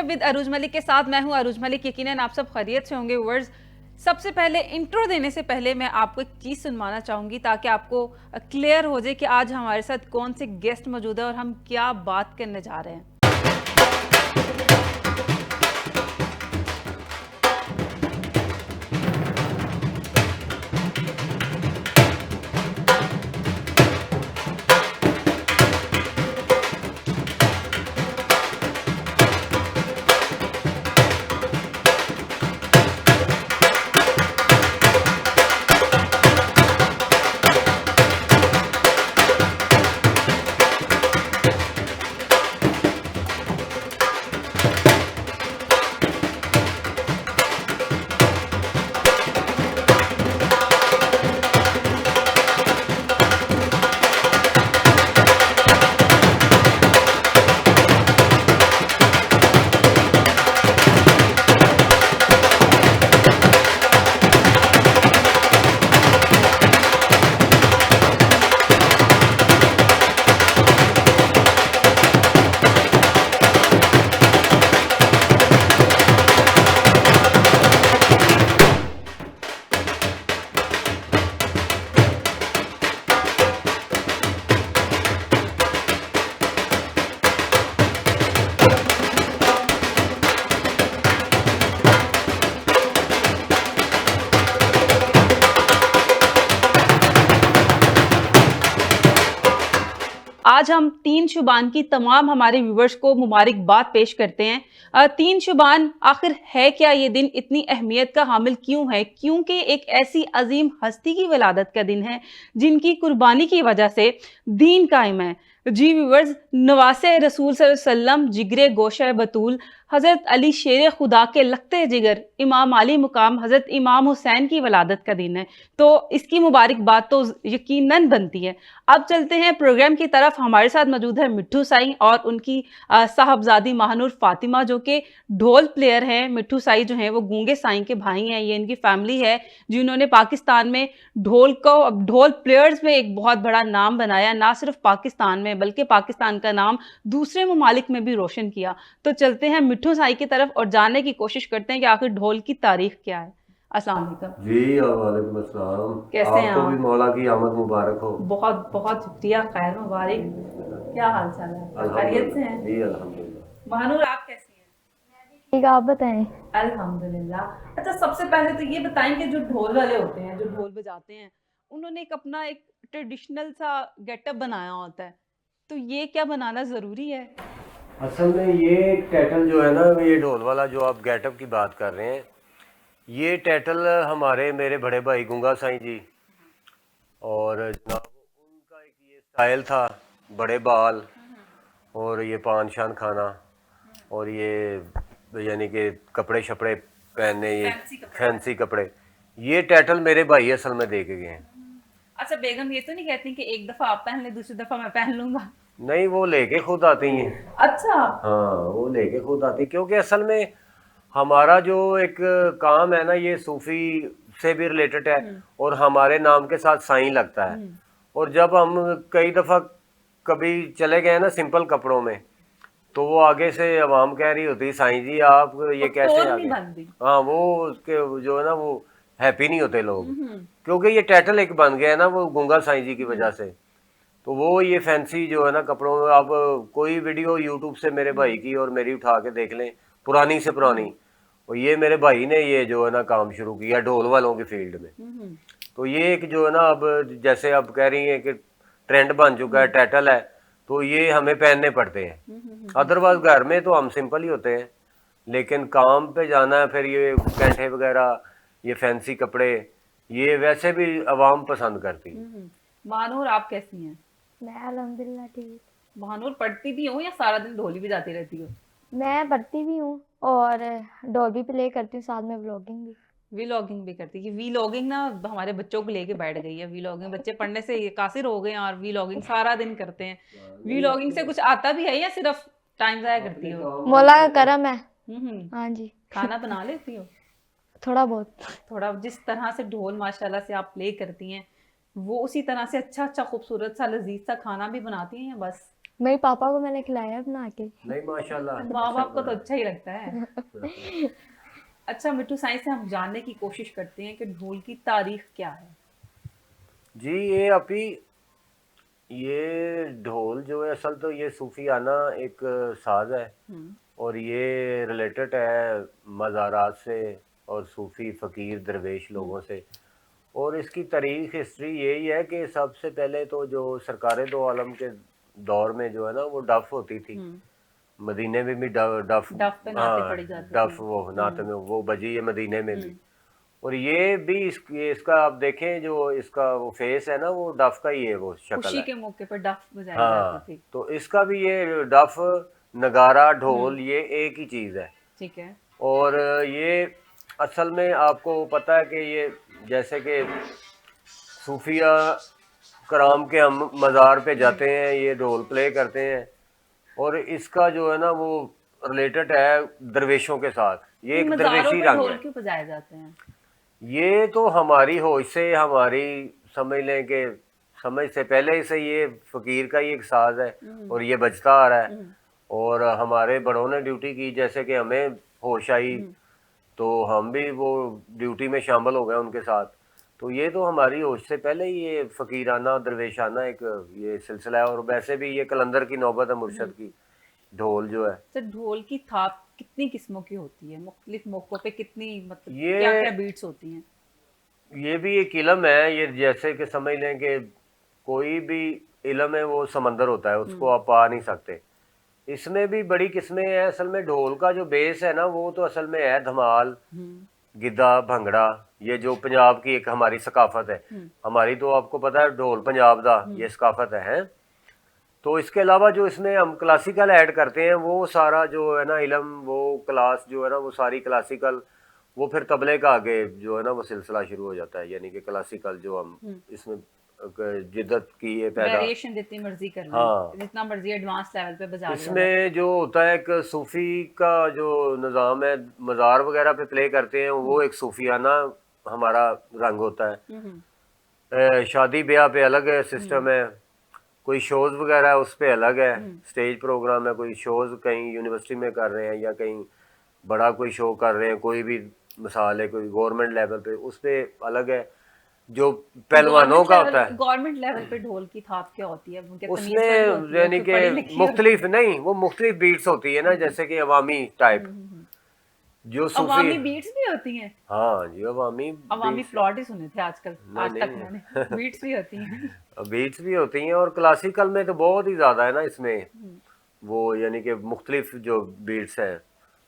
With अरूज मलिक के साथ मैं हूं अरूज मलिक। यकीनन आप सब खैरियत से होंगे व्यूअर्स। सबसे पहले इंट्रो देने से पहले मैं आपको एक चीज़ सुनवाना चाहूँगी ताकि आपको क्लियर हो जाए कि आज हमारे साथ कौन से गेस्ट मौजूद है और हम क्या बात करने जा रहे हैं। आज हम 3 शुबान की तमाम हमारे व्यूवर्स को मुबारकबाद पेश करते हैं। 3 शुबान आखिर है क्या, ये दिन इतनी अहमियत का हामिल क्यों है? क्योंकि एक ऐसी अजीम हस्ती की विलादत का दिन है जिनकी कुर्बानी की वजह से दीन कायम है। जी व्यूवर्स, नवासे रसूल सल्लल्लाहु अलैहि वसल्लम, जिगरे गोशा बतूल, हज़रत अली शेर खुदा के लखते जिगर, इमाम अली मुकाम हज़रत इमाम हुसैन की वलादत का दिन है, तो इसकी मुबारकबाद तो यकीनन बनती है। अब चलते हैं प्रोग्राम की तरफ। हमारे साथ मौजूद है मिट्ठू साई और उनकी साहबजादी महानूर फातिमा जो कि ढोल प्लेयर हैं। मिट्ठू साई जो हैं वो गूंगे साई के भाई हैं। ये इनकी फैमिली है जिन्होंने पाकिस्तान में ढोल प्लेयर्स में एक बहुत बड़ा नाम बनाया, ना सिर्फ पाकिस्तान में बल्कि पाकिस्तान का नाम दूसरे ममालिक में भी रोशन किया। तो चलते हैं मिट्ठू साई की तरफ और जानने की कोशिश करते हैं कि आखिर ढोल की तारीख क्या है। अस्सलाम वालेकुम जी और वालेकुम अस्सलाम। कैसे हैं आपको आप? भी मौला की आमद मुबारक हो। बहुत बहुत शुक्रिया, खैर मुबारक। क्या हाल चाल है? खैरियत से हैं? जी अल्हम्दुलिल्लाह। महानूर आप कैसी हैं? ठीक, आप बताएं। अल्हम्दुलिल्लाह। अच्छा, सबसे पहले तो ये बताएं कि जो ढोल वाले होते हैं, जो ढोल बजाते हैं, उन्होंने एक ट्रेडिशनल सा गेटअप बनाया होता है, तो ये क्या बनाना जरूरी है? असल में ये टैटल जो है ना, ये ढोल वाला जो आप गेटअप की बात कर रहे हैं, ये टैटल हमारे मेरे बड़े भाई गुंगा साईं जी और जनाब उनका एक ये स्टाइल था, बड़े बाल और ये पान शान खाना और ये यानी कि कपड़े शपड़े पहनने, ये फैंसी कपड़े। ये टैटल मेरे भाई असल में दे के गए हैं। अच्छा, बेगम ये तो नहीं कहती कि एक दफा आप पहन ले दूसरी दफा मैं पहन लूंगा? नहीं, वो लेके खुद आती हैं। अच्छा। हाँ, वो लेके खुद आती, क्योंकि असल में हमारा जो एक काम है ना, ये सूफी से भी रिलेटेड है और हमारे नाम के साथ साईं लगता है। और जब हम कई दफ़ा कभी चले गए ना सिंपल कपड़ों में, तो वो आगे से आवाम कह रही होती साईं जी आप ये कैसे आ गए। हाँ, वो उसके जो है ना वो हैप्पी नहीं होते लोग, क्योंकि ये टाइटल एक बन गया है ना वो गुंगा साईं जी की वजह से। तो वो ये फैंसी जो है ना कपड़ों में, आप कोई वीडियो यूट्यूब से मेरे भाई की और मेरी उठा के देख लें, पुरानी से पुरानी। और ये मेरे भाई ने ये जो है ना काम शुरू किया ढोल वालों की फील्ड में। तो ये एक जो है ना, अब जैसे आप कह रही हैं कि ट्रेंड बन चुका है, टाइटल है, तो ये हमें पहनने पड़ते हैं। अदरवाइज घर में तो हम सिंपल ही होते हैं, लेकिन काम पे जाना है फिर ये कैंठे वगैरह, ये फैंसी कपड़े, ये वैसे भी आवाम पसंद करती है। महानूर आप कैसी हैं? मैं अल्हम्दुलिल्लाह ठीक। महानूर पढ़ती भी हो या सारा दिन ढोली भी जाती रहती हो? मैं पढ़ती भी हूँ और ढोल भी प्ले करती हूँ, साथ में व्लॉगिंग भी। वीलॉगिंग भी करती है? वीलॉगिंग ना हमारे बच्चों को लेके बैठ गई है। वीलॉगिंग बच्चे पढ़ने से कासिर हो गए हैं और वीलॉगिंग सारा दिन करते हैं। वीलॉगिंग से कुछ आता भी है या सिर्फ टाइम जाया करती हो? मौला का करम है। हाँ जी। खाना बना लेती हो? थोड़ा बहुत। थोड़ा। जिस तरह से ढोल माशाल्लाह से आप प्ले करती हैं, वो उसी तरह से अच्छा अच्छा खूबसूरत सा लजीज सा खाना भी बनाती हैं या बस? मेरे पापा को मैंने खिलाया है बना के। नहीं माशाल्लाह, माँ बाप को तो अच्छा अच्छा ही लगता है। अच्छा मिट्टू, साइंस से हम जानने की कोशिश करते हैं कि ढोल की तारीख क्या है। जी। ये अभी ये ढोल जो है असल तो ये सूफियाना एक साज है, हम्म और ये रिलेटेड है मज़ारात से और सूफी फ़कीर दरवेश लोगों से। और इसकी तारीख हिस्ट्री यही है कि सबसे पहले तो जो सरकार दो आलम के दौर में जो है ना वो डफ होती थी। हम्म मदीने में भी डफ, डफ पे नाते हाँ पड़ी जाती डफ, थी। वो नाते में वो बजी है मदीने में भी। हम्म और ये भी ये इसका आप देखें जो इसका वो फेस है ना वो डफ का ही है, वो शक्ल खुशी है। के मौके पर डफ बजाई जाती हाँ, थी। तो इसका भी ये डफ, नगारा, हम्म ढोल ये एक ही चीज़ है। ठीक है। और ये असल में आपको पता है कि ये जैसे कि सूफिया कराम के हम मज़ार पे जाते हैं, ये ढोल प्ले करते हैं, और इसका जो है ना वो रिलेटेड है दरवेशों के साथ। ये एक मज़ारों दरवेशी पे रंग ढोल है। क्यों बजाए जाते हैं? ये तो हमारी होश से, हमारी समझ लें कि समझ से पहले से ये फ़कीर का ही एक साज है, और ये बजता आ रहा है। हम्म और हमारे बड़ों ने ड्यूटी की, जैसे कि हमें होश आई हम्म तो हम भी वो ड्यूटी में शामिल हो गए उनके साथ। तो ये तो हमारी होश से पहले ही ये फ़कीराना दरवेशाना एक ये सिलसिला है। और वैसे भी ये कलंदर की नौबत है मुर्शद की, ढोल जो है। तो ढोल की थाप कितनी किस्मों की होती है, मुख्तलिफ मौकों पे कितनी, मतलब क्या ये क्या बीट्स होती हैं? ये भी एक इलम है। ये जैसे कि समझ लें कि कोई भी इलम है वो समंदर होता है, उसको आप पा नहीं सकते। इसमें भी बड़ी किस्में हैं। असल में ढोल का जो बेस है ना वो तो असल में है धमाल, हम्म गिद्धा, भंगड़ा। ये जो पंजाब की एक हमारी सकाफत है। हमारी तो आपको पता है ढोल पंजाब दा ये सकाफत है। तो इसके अलावा जो इसमें हम क्लासिकल ऐड करते हैं वो सारा जो है ना इलम, वो क्लास जो है ना वो सारी क्लासिकल, वो फिर तबले का आगे जो है ना वो सिलसिला शुरू हो जाता है। यानी कि क्लासिकल जो हम इसमें जिद्दत की ये पैदा। वेरिएशन जितनी मर्जी कर लें, हाँ, जितना मर्जी एडवांस लेवल पे बजा लिया जाए। इसमें जो होता है एक सूफी का जो निज़ाम है, मज़ार वगैरह पे प्ले करते हैं, वो एक सूफियाना हमारा रंग होता है। हम्म शादी ब्याह पे अलग है सिस्टम है, कोई शोज़ वगैरह है उस पे अलग है, स्टेज प्रोग्राम है, कोई शोज़ कहीं यूनिवर्सिटी में कर रहे हैं या कहीं बड़ा कोई शो कर रहे हैं, कोई भी मिसाल है कोई गवर्नमेंट लेवल पे, उस पे अलग है जो तो पहलवानों का होता है। गवर्नमेंट लेवल पे ढोल की थाप क्या होती है, उनके तमीज वाली उसमें होती है, यानी फिर कि पढ़ी लिखी और मुख्तलिफ नहीं, वो मुख्तलिफ बीट्स होती है ना, जैसे कि अवामी टाइप जो सूफी। अवामी बीट्स भी होती हैं। हाँ जी, अवामी अवामी बीट्स। प्लॉट ही सुने थे आजकल, नहीं आज तक नहीं मैंने। बीट्स भी होती हैं। बीट्स भी होती हैं, और क्लासिकल में तो बहुत ही ज़्यादा है ना इसमें, वो यानी कि मुख्तलिफ जो बीट्स हैं।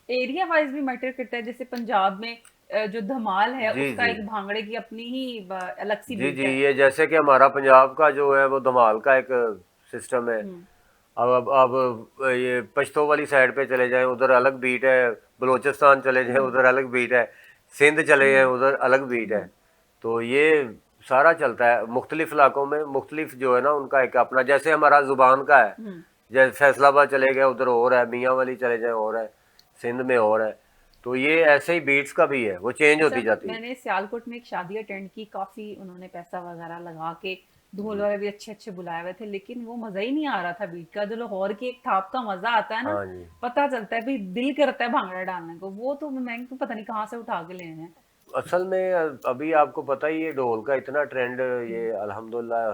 एरिया वाइज भी मैटर करता है, जैसे पंजाब में जो धमाल है जी उसका जी एक भांगड़े की अपनी ही अलग सी जी बीट जी। है। ये जैसे कि हमारा पंजाब का जो है वो धमाल का एक सिस्टम है। हम्म अब ये पश्तो वाली साइड पे चले जाएं, उधर अलग बीट है। बलोचिस्तान चले जाएं, उधर अलग बीट है। सिंध चले जाएं, उधर अलग बीट है। तो ये सारा चलता है मुख्तलिफ इलाकों में, मुख्तलिफ जो है ना उनका एक अपना, जैसे हमारा ज़ुबान का है। हम्म जैसे फैसलाबाद चले गए उधर और है, मियाँ वाली चले जाएं और है, सिंध में और है। तो ये ऐसे ही बीट्स का भी है, वो चेंज अच्छा, होती जाती है। मैंने सियालकोट में एक शादी अटेंड की, काफी उन्होंने पैसा वगैरह लगा के ढोल वाले भी अच्छे अच्छे बुलाए हुए थे, लेकिन वो मजा ही नहीं आ रहा था बीट का। जो लाहौर की एक थाप का मजा आता है ना, हाँ जी। पता चलता है भाई, दिल करता है भांगड़ा डालने को, वो तो मैं तो पता नहीं कहाँ से उठा के ले आए हैं। असल में अभी आपको पता ही है ढोल का इतना ट्रेंड, ये अल्हम्दुलिल्लाह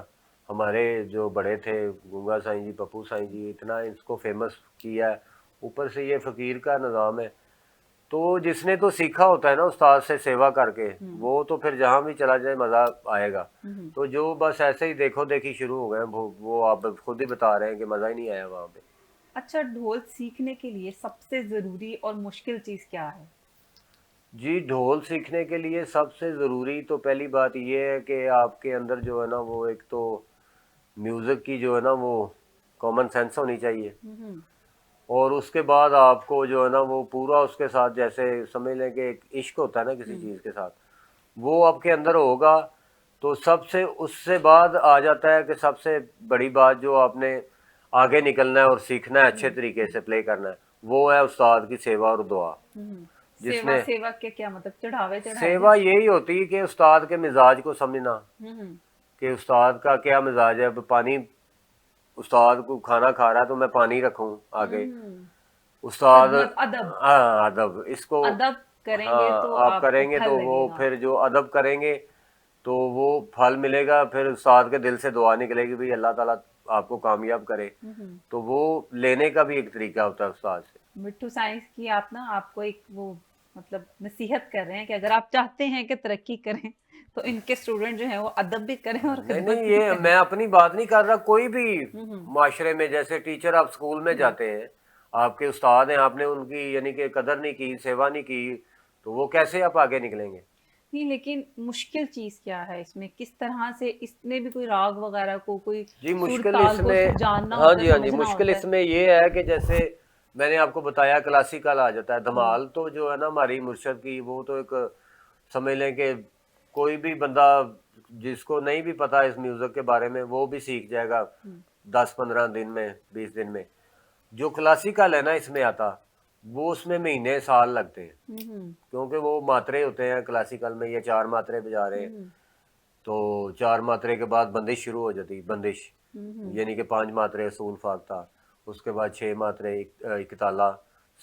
हमारे जो बड़े थे गूंगा साईं जी, पप्पू साईं जी, इतना इसको फेमस किया है। ऊपर से ये फ़कीर का निज़ाम है, तो जिसने तो सीखा होता है ना उस्ताद से सेवा करके, वो तो फिर जहाँ भी चला जाए मज़ा आएगा। तो जो बस ऐसे ही देखो देखी शुरू हो गए वो आप खुद ही बता रहे हैं कि मज़ा ही नहीं आया वहाँ पे। अच्छा, ढोल सीखने के लिए सबसे जरूरी और मुश्किल चीज क्या है? जी, ढोल सीखने के लिए सबसे ज़रूरी तो पहली बात ये है कि आपके अंदर जो है ना वो एक तो म्यूज़िक की जो है ना वो कॉमन सेंस होनी चाहिए। और उसके बाद आपको जो है ना वो पूरा उसके साथ, जैसे समझ लें कि एक इश्क होता है ना किसी चीज़ के साथ, वो आपके अंदर होगा। तो सबसे उससे बाद आ जाता है कि सबसे बड़ी बात जो आपने आगे निकलना है और सीखना है, अच्छे तरीके से प्ले करना है, वो है उस्ताद की सेवा और दुआ। सेवा जिसमें सेवा के क्या मतलब, चढ़ावे चढ़ाए सेवा यही होती है कि उस्ताद के मिजाज को समझना, हम्म कि उस्ताद का क्या मिजाज है। अब पानी उस्ताद को खाना खा रहा है तो मैं पानी रखूं आगे, उस्ताद, खदमत, अदब। हाँ अदब इसको, अदब करेंगे हाँ तो आप आपको करेंगे फल तो वो लगेगा। फिर जो अदब करेंगे तो वो फल मिलेगा, फिर उस्ताद के दिल से दुआ निकलेगी भाई अल्लाह ताला आपको कामयाब करे। तो वो लेने का भी एक तरीका होता है उस्ताद से। मिट्ठू साइंस की आप ना, आपको एक वो मतलब नसीहत कर रहे हैं कि अगर आप चाहते हैं कि तरक्की करें तो इनके स्टूडेंट जो है वो अदब भी करें और नहीं खिदमत नहीं, भी ये करें। मैं अपनी बात नहीं कर रहा, कोई भी हम्म माशरे में, जैसे टीचर आप स्कूल में जाते हैं, आपके उस्ताद हैं, आपने उनकी यानी कि कदर नहीं की, सेवा नहीं की, तो वो कैसे आप आगे निकलेंगे? नहीं, लेकिन मुश्किल चीज क्या है इसमें, किस तरह से इसमें भी कोई राग वगैरह को, कोई जी सुर मुश्किल ताल को इसमें, जानना हाँ होता है, जी हाँ जी, समझना मुश्किल होता है। इसमें ये है कि जैसे मैंने आपको बताया क्लासिकल आ जाता है, हम्म धमाल तो जो है ना हमारी मुर्शद की, वो तो एक समझ लें कि कोई भी बंदा जिसको नहीं भी पता इस म्यूज़िक के बारे में वो भी सीख जाएगा हम्म 10-15 दिन में, 20 दिन में। जो क्लासिकल है ना इसमें आता, वो उसमें महीने साल लगते हैं, हम्म क्योंकि वो मात्रे होते हैं क्लासिकल में, ये 4 मात्रे बजा रहे हैं, हम्म तो 4 मात्रे के बाद बंदिश शुरू हो जाती, बंदिश हम्म यानी कि 5 मात्रे सून फाख्ता, उसके बाद 6 मात्रे इकताला,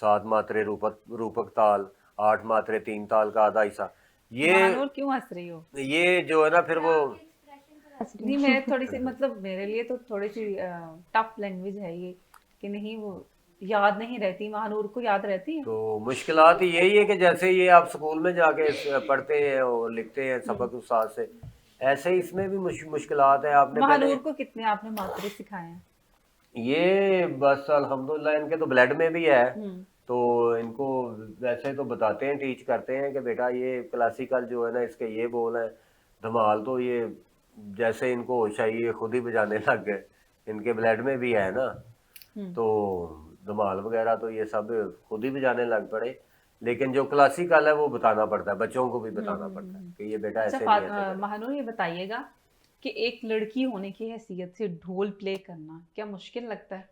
7 मात्रे रूपक रूपक ताल, 8 मात्रे 3 ताल का आधा हिस्सा। ये महानूर क्यों हंस रही हो? ये जो है ना फिर वो, हंस रही नहीं, हूँ। मैं थोड़ी सी मतलब मेरे लिए तो थोड़ी सी टफ लैंग्वेज है ये, कि नहीं वो याद नहीं रहती, महानूर को याद रहती है। तो मुश्किलात यही है कि जैसे ये आप स्कूल में जाके पढ़ते हैं और लिखते हैं सबक उस्ताद से, ऐसे ही इसमें भी मुश्किलात है। आपने पहले महानूर को कितने आपने मात्रे सिखाए हैं? ये बस अल्हम्दुलिल्लाह इनके तो ब्लड में भी है, हम्म तो इनको वैसे तो बताते हैं, टीच करते हैं कि बेटा ये क्लासिकल जो है ना इसके ये बोल हैं, धमाल तो ये जैसे इनको होश आई ये खुद ही बजाने लग गए, इनके ब्लड में भी है ना, हम्म तो धमाल वगैरह तो ये सब खुद ही बजाने लग पड़े। लेकिन जो क्लासिकल है वो बताना पड़ता है, बच्चों को भी बताना पड़ता है कि ये बेटा अच्छा, ऐसे नहीं ऐसे करें। महानूर ये बताइएगा कि एक लड़की होने की हैसियत से ढोल प्ले करना क्या मुश्किल लगता है?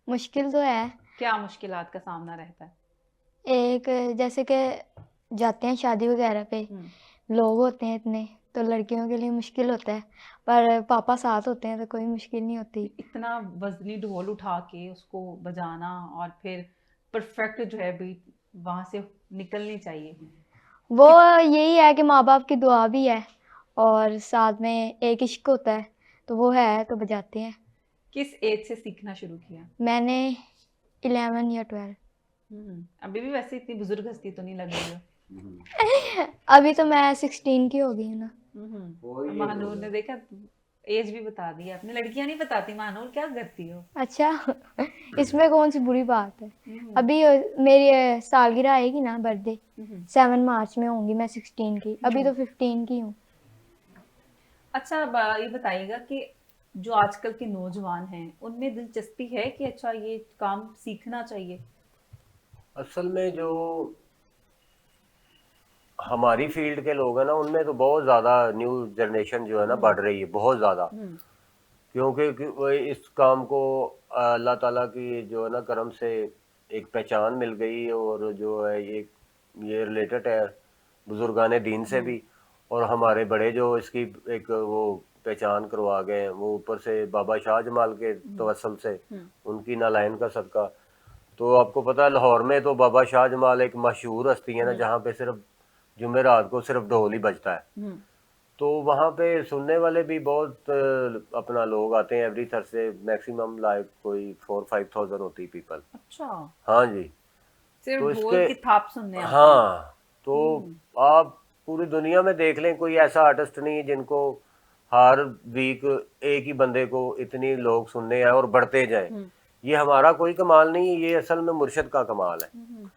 मुश्किल तो है। क्या मुश्किलात का सामना रहता है? एक जैसे कि जाते हैं शादी वगैरह पे, हम्म लोग होते हैं इतने, तो लड़कियों के लिए मुश्किल होता है, पर पापा साथ होते हैं तो कोई मुश्किल नहीं होती। इतना वजनी ढोल उठा के उसको बजाना और फिर परफेक्ट जो है बीट वहां से निकलनी चाहिए। वो कित यही है कि माँ बाप की दुआ भी है, और साथ में एक इश्क होता है, तो वो है तो बजाते हैं। किस एज से सीखना शुरू किया? मैंने 11 या 12। अभी भी वैसे इतनी बुजुर्ग हस्ती तो नहीं लग रही हो। अभी तो मैं 16 की हो गई हूँ ना। वही है महानूर ने देखा, एज भी बता दी आपने, लड़कियां नहीं बताती, महानूर क्या करती हो? अच्छा। इसमें कौन सी बुरी बात है। हम्म अभी मेरी सालगिरह आएगी ना, बर्थडे हम्म 7 मार्च में होंगी, मैं 16 की, अभी हम्म। तो 15 की हूँ। अच्छा, अब ये बताइएगा कि जो आजकल के नौजवान हैं उनमें दिलचस्पी है कि अच्छा ये काम सीखना चाहिए? असल में जो हमारी फील्ड के लोग हैं ना उनमें तो बहुत ज़्यादा न्यू जनरेशन जो है ना बढ़ रही है बहुत ज़्यादा, हम्म क्योंकि वो इस काम को अल्लाह ताला की जो है ना करम से एक पहचान मिल गई, और जो है ये रिलेटेड है बुजुर्गान दीन से हम्म भी, और हमारे बड़े जो इसकी एक वो पहचान करवा गए हैं, वो ऊपर से बाबा शाह जमाल के हम्म तवसल से, हम्म उनकी नालायन का सदका। तो आपको पता है लाहौर में तो बाबा शाह जमाल एक मशहूर हस्ती है ना, हम्म जहाँ पे सिर्फ जुमेरात को सिर्फ ढोल ही बजता है, हम्म। तो वहाँ पे सुनने वाले भी बहुत अपना लोग आते हैं एवरी थर्सडे, मैक्सिमम लाइक कोई 4-5 थाउजेंड होती पीपल। अच्छा, हाँ जी। सिर्फ तो ढोल इसके, की थाप सुनने आते हैं। हाँ, तो आप पूरी दुनिया में देख लें कोई ऐसा आर्टिस्ट नहीं है जिनको हर वीक एक ही बंदे को इतनी लोग सुनने आए और बढ़ते जाए। हम्म ये हमारा कोई कमाल नहीं है, ये असल में मुर्शिद का कमाल है। हम्म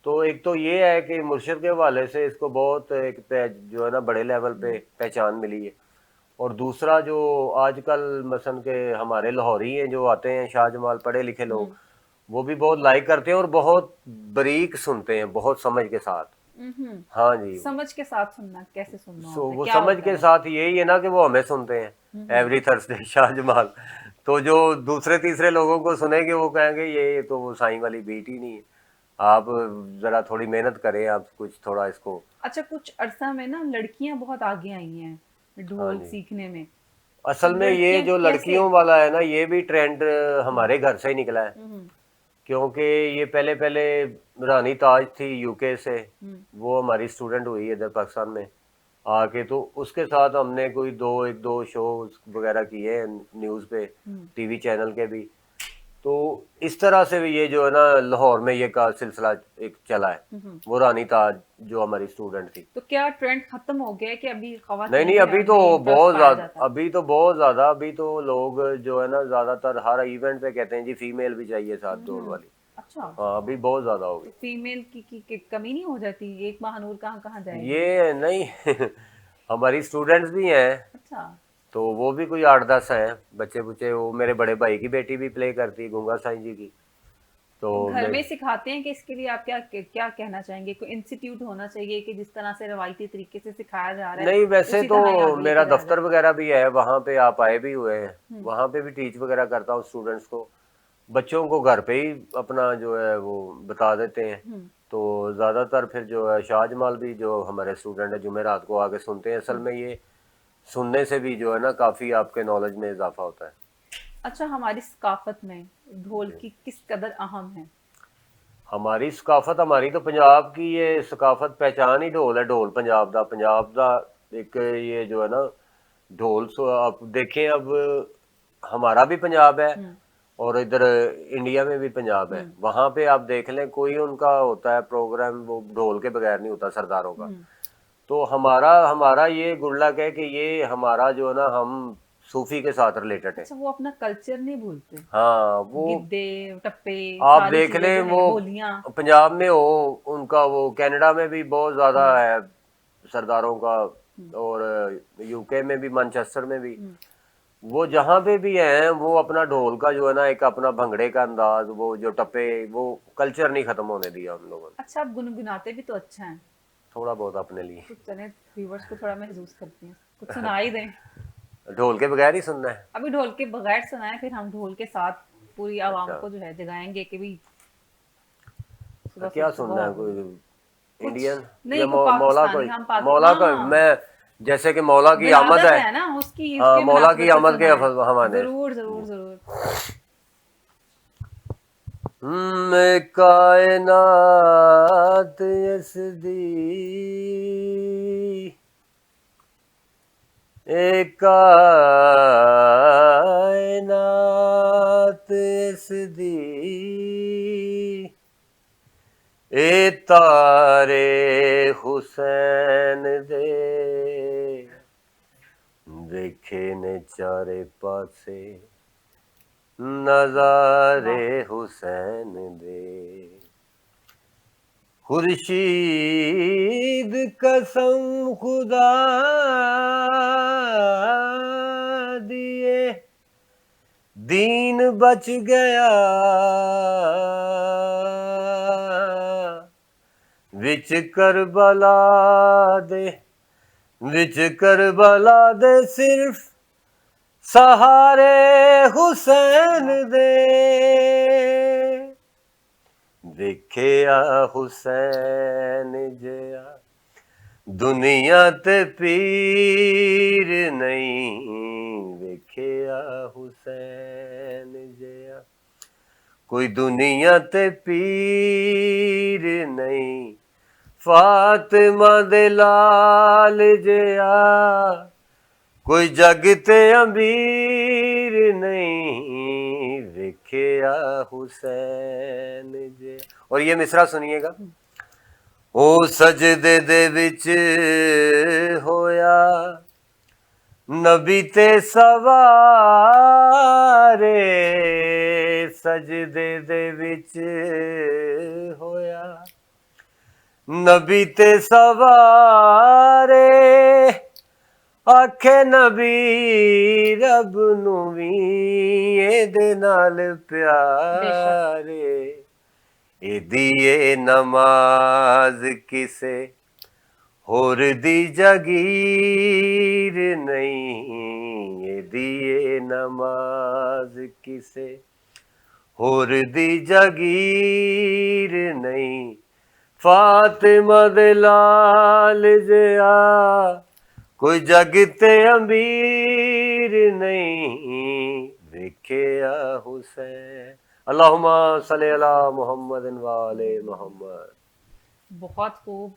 तो एक तो ये है कि मुर्शिद के हवाले से इसको बहुत एक जो है ना बड़े लेवल पे पहचान मिली है। और दूसरा जो आजकल मसन के हमारे लाहौरी हैं जो आते हैं शाहजमाल पढ़े लिखे लोग, हम्म वो भी बहुत लाइक करते हैं और बहुत बारीक सुनते हैं, बहुत समझ के साथ। हम्म। हाँ जी। समझ के साथ सुनना कैसे सुनना सो होता है, वो क्या समझ होता के है? साथ यही है ना कि वो हमें सुनते हैं एवरी थर्सडे शाहजमाल, तो जो दूसरे तीसरे लोगों को सुनेंगे वो कहेंगे ये तो वो साईं वाली बीट ही नहीं है, आप ज़रा थोड़ी मेहनत करें, आप कुछ थोड़ा इसको। अच्छा, कुछ अरसा में ना लड़कियां बहुत आगे आई हैं हाँ ढोल जी। सीखने में, असल में ये लड़कियां जो कैसे? लड़कियों वाला है ना, ये भी ट्रेंड हमारे घर से ही निकला है। क्योंकि ये पहले पहले रानी ताज थी यूके से, वो हमारी स्टूडेंट हुई है इधर पाकिस्तान में आके, तो उसके साथ हमने कोई एक दो शो वगैरह किए हैं न्यूज़ पे, टीवी चैनल के भी। तो इस तरह से भी ये जो है ना लाहौर में ये का सिलसिला एक चला है। वो रानी ताज जो हमारी स्टूडेंट थी। तो क्या ट्रेंड खत्म हो गया है कि अभी नहीं खवातीन नहीं, में अभी तो इंटरेस्ट बहुत पाया ज्यादा, जाता है? अभी तो बहुत ज्यादा, अभी तो लोग जो है ना ज्यादातर हर इवेंट पे कहते हैं जी फीमेल भी चाहिए साथ ढोल वाली। अच्छा, हाँ अभी बहुत ज्यादा हो तो गई फीमेल की कमी नहीं हो जाती? एक महानूर कहाँ कहाँ जाएगी? ये नहीं हमारी स्टूडेंट्स भी हैं, अच्छा, तो वो भी कोई 8-10 हैं बच्चे बुच्चे। वो मेरे बड़े भाई की बेटी भी प्ले करती है, गंगा साईं जी की। तो तो घर मैं में सिखाते हैं कि इसके लिए आप क्या क्या कहना चाहेंगे? कोई इंस्टीट्यूट होना चाहिए कि जिस तरह से रवायती तरीके से सिखाया जा रहा है नहीं, वैसे उसी तो तरह ही आगे मेरा लेके जाया दफ्तर जाए? वगैरह भी है, वहाँ पे आप आए भी हुए हैं, वहाँ पे भी टीच वगैरह करता हूँ स्टूडेंट्स को। बच्चों को घर पे ही अपना जो है वो बता देते हैं। तो ज़्यादातर फिर जो है शाहजमाल भी जो हमारे स्टूडेंट है जुमेरात को आके सुनते हैं। असल में ये सुनने से भी जो है ना काफ़ी आपके नॉलेज में इजाफा होता है। अच्छा, हमारी सकाफत में ढोल की किस कदर अहम है? हमारी सकाफत, हमारी तो पंजाब की ये सकाफत पहचान ही ढोल है। ढोल पंजाब दा एक ये जो है ना ढोल। सो आप देखें, अब हमारा भी पंजाब है और इधर इंडिया में भी पंजाब है। वहां पे आप देख लें, कोई उनका होता है प्रोग्राम वो ढोल के बगैर नहीं होता, सरदारों का। तो हमारा हमारा ये गुडलक है कि ये हमारा जो है ना हम सूफी के साथ रिलेटेड है। अच्छा, वो अपना कल्चर नहीं भूलते? हाँ वो गिद्दे, टप्पे, आप सारी देख चीजें लें, जो वो है, बोलियां। पंजाब में हो उनका, वो कनाडा में भी बहुत ज्यादा है सरदारों का, और यूके में भी, मैनचेस्टर में भी। वो जहाँ पे भी हैं वो अपना ढोल का जो है ना एक अपना भंगड़े का अंदाज, वो जो टप्पे, वो कल्चर नहीं खत्म होने दिया हम लोगों ने। अच्छा, आप गुनगुनाते भी तो अच्छा है। थोड़ा बहुत अपने लिए। तो चले व्यूवर्स को थोड़ा महसूस करती हैं, कुछ सुना ही दें। ढोल के बगैर ही सुनना है। अभी ढोल के बगैर सुनाए, फिर हम ढोल के साथ पूरी आवाम अच्छा, को जो है जगाएंगे कि भी तो सुबह क्या सुबह सुनना है, कोई कुछ इंडियन या नहीं, कोई मौला पाकिस्तानी, कोई? हम पाक मौला का हाँ, मैं, जैसे कि मौला की आमद विलादत है। है ना उसकी, हाँ, उसके मौला की मुनासबत से आमद के सुनाए। हवाले। जरूर जरूर जरूर। कायनात यसदी कायनात यसदी तारे हुसैन दे देखे ने चारे पासे नजारे हुसैन दे। खुर्शीद कसम खुदा दिए दीन बच गया विच करबला दे, विच करबला दे सिर्फ सहारे हुसैन दे। देखिया हुसैन जया दुनिया ते पीर नहीं, देखिया हुसैन जया कोई दुनिया ते पीर नहीं। फातिमा दे लाल जया कोई जग ते अमीर नहीं, देखिया हुसैन जे। और ये मिसरा सुनिएगा। ओ सजदे दे विच होया नबी ते सवारे, सजदे दे विच होया नबी ते सवारे आखे नबी रब नू वी एदे नाल प्यारे। एदी ए नमाज किसे होर दी जागीर नहीं, एदी ए नमाज किसे होर दी जागीर नहीं। फातिमा दे लाल जया कोई जग ते अमीर पीर नहीं वेख्या हुसैन। अल्लाहुम्मा सल्ली अला मुहम्मदिन व आले मुहम्मद। बहुत खूब,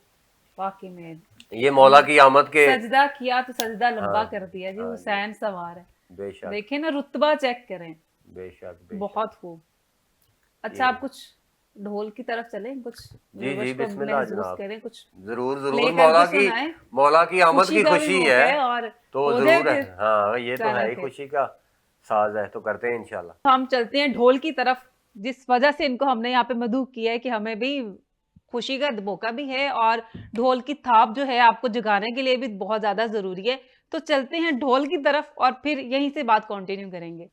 वाकई में ये मौला की आमद के सजदा किया तो सजदा लंबा हाँ, कर दिया जी। हाँ जी। हुसैन सवार है, बेशक देखें ना, रुतबा चेक करें। बेशक बेशक। बहुत खूब। अच्छा, ये आप कुछ ढोल की तरफ चलें, कुछ जी व्यूअर्स जी को बिस्मिल्लाह महसूस जनाब, करें, कुछ जरूर प्ले जरूर। करके सुनाएं। मौला की आमद खुशी की का भी खुशी मौका है है और तो उदय जरूर है। के हाँ ये तो है चानक ही, है। खुशी का साज है, तो करते हैं इंशाल्लाह। तो हम चलते हैं ढोल की तरफ, जिस वजह से इनको हमने यहाँ पे मदऊ किया है कि हमें भी खुशी का मौका भी है और ढोल की थाप जो है आपको जगाने के लिए भी बहुत ज्यादा जरूरी है। तो चलते हैं ढोल की तरफ और फिर यहीं से बात कंटिन्यू करेंगे।